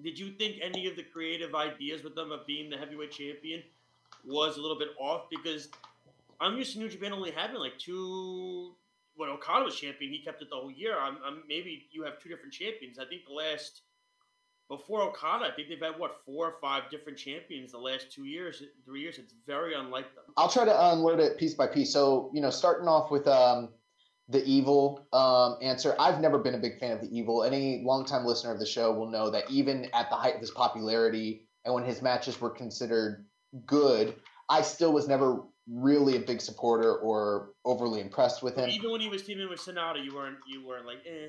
Did you think any of the creative ideas with them of being the heavyweight champion was a little bit off? Because I'm used to New Japan only having like two. When Okada was champion, he kept it the whole year. Maybe you have two different champions. I think the last before Okada, I think they've had what 4 or 5 different champions the last 2 years, 3 years. It's very unlike them. I'll try to unload it piece by piece. So, starting off with the Evil answer. I've never been a big fan of the Evil. Any longtime listener of the show will know that even at the height of his popularity and when his matches were considered good, I still was never really a big supporter or overly impressed with him. Even when he was teaming with Sonata, you weren't like, eh.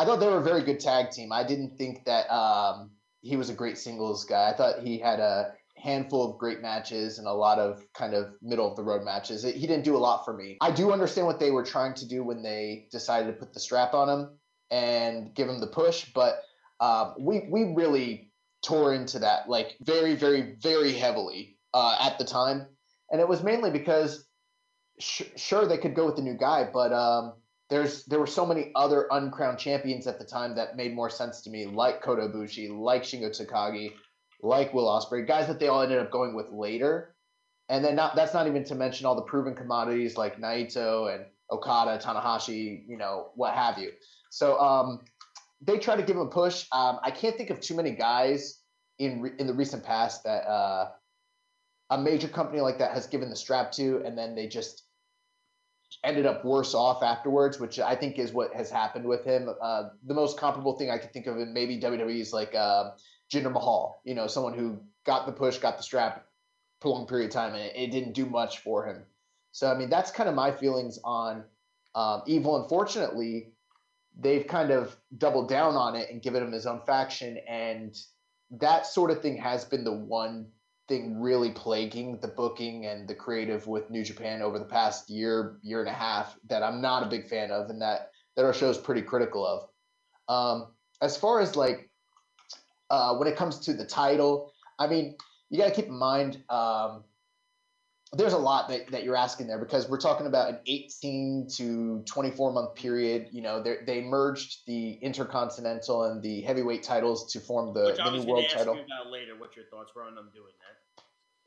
I thought they were a very good tag team. I didn't think that he was a great singles guy. I thought he had a handful of great matches and a lot of kind of middle of the road matches. He didn't do a lot for me. I do understand what they were trying to do when they decided to put the strap on him and give him the push, but we really tore into that like very, very, very heavily at the time. And it was mainly because sure they could go with the new guy, but there were so many other uncrowned champions at the time that made more sense to me, like Kota Ibushi, like Shingo Takagi, like Will Osprey, guys that they all ended up going with later. And then that's not even to mention all the proven commodities like Naito and Okada, Tanahashi, what have you. So they try to give him a push. I can't think of too many guys in the recent past that a major company like that has given the strap to, and then they just ended up worse off afterwards, which I think is what has happened with him. The most comparable thing I could think of in maybe WWE's like Jinder Mahal, someone who got the push, got the strap for a long period of time, and it didn't do much for him. So, I mean, that's kind of my feelings on Evil. Unfortunately, they've kind of doubled down on it and given him his own faction, and that sort of thing has been the one thing really plaguing the booking and the creative with New Japan over the past year and a half that I'm not a big fan of, and that our show is pretty critical of. As far as like when it comes to the title, I mean, you got to keep in mind there's a lot that you're asking there, because we're talking about an 18 to 24 month period. They merged the Intercontinental and the heavyweight titles to form the new world title. You about later what your thoughts were on them doing that.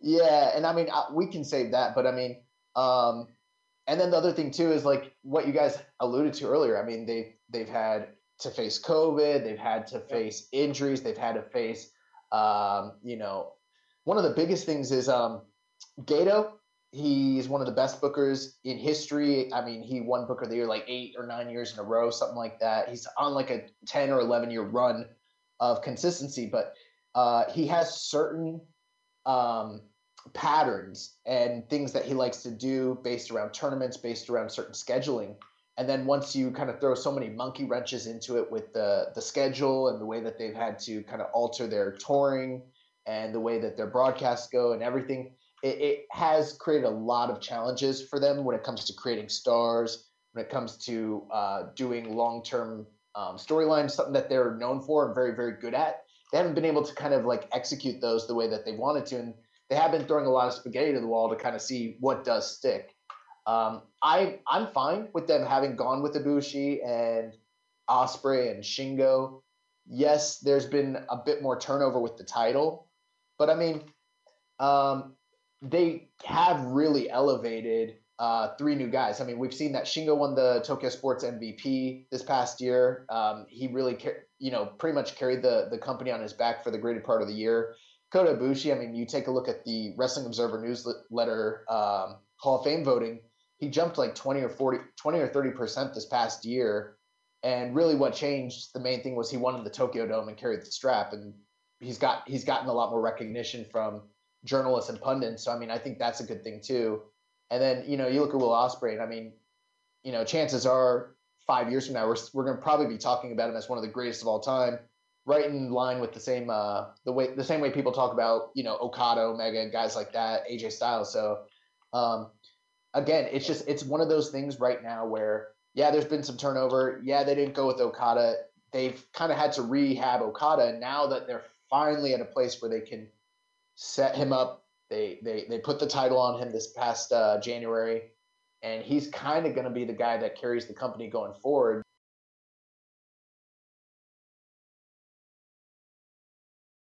Yeah, and I mean we can save that, but I mean, and then the other thing too is like what you guys alluded to earlier. I mean, they've had to face COVID, they've had to face injuries, they've had to face, one of the biggest things is Gato. He's one of the best bookers in history. I mean, he won Booker of the Year like 8 or 9 years in a row, something like that. He's on like a 10 or 11-year run of consistency, but he has certain patterns and things that he likes to do based around tournaments, based around certain scheduling. And then once you kind of throw so many monkey wrenches into it with the schedule and the way that they've had to kind of alter their touring and the way that their broadcasts go and everything, it has created a lot of challenges for them when it comes to creating stars, when it comes to doing long-term storylines, something that they're known for and very, very good at. They haven't been able to kind of like execute those the way that they wanted to. And they have been throwing a lot of spaghetti to the wall to kind of see what does stick. I'm fine with them having gone with Ibushi and Osprey and Shingo. Yes, there's been a bit more turnover with the title, but I mean, they have really elevated 3 new guys. I mean, we've seen that Shingo won the Tokyo Sports MVP this past year. He really, pretty much carried the company on his back for the greater part of the year. Kota Ibushi, I mean, you take a look at the Wrestling Observer newsletter Hall of Fame voting. He jumped like 20 or 30% this past year. And really what changed, the main thing was he won in the Tokyo Dome and carried the strap. And he's gotten a lot more recognition from journalists and pundits. So, I mean, I think that's a good thing too. And then, you look at Will Osprey, and I mean, chances are 5 years from now, we're going to probably be talking about him as one of the greatest of all time, right in line with the same way people talk about, Okada, Omega, guys like that, AJ Styles. So, again, it's one of those things right now where, yeah, there's been some turnover. Yeah, they didn't go with Okada. They've kind of had to rehab Okada. And now that they're finally at a place where they can set him up, they put the title on him this past January, and he's kind of going to be the guy that carries the company going forward.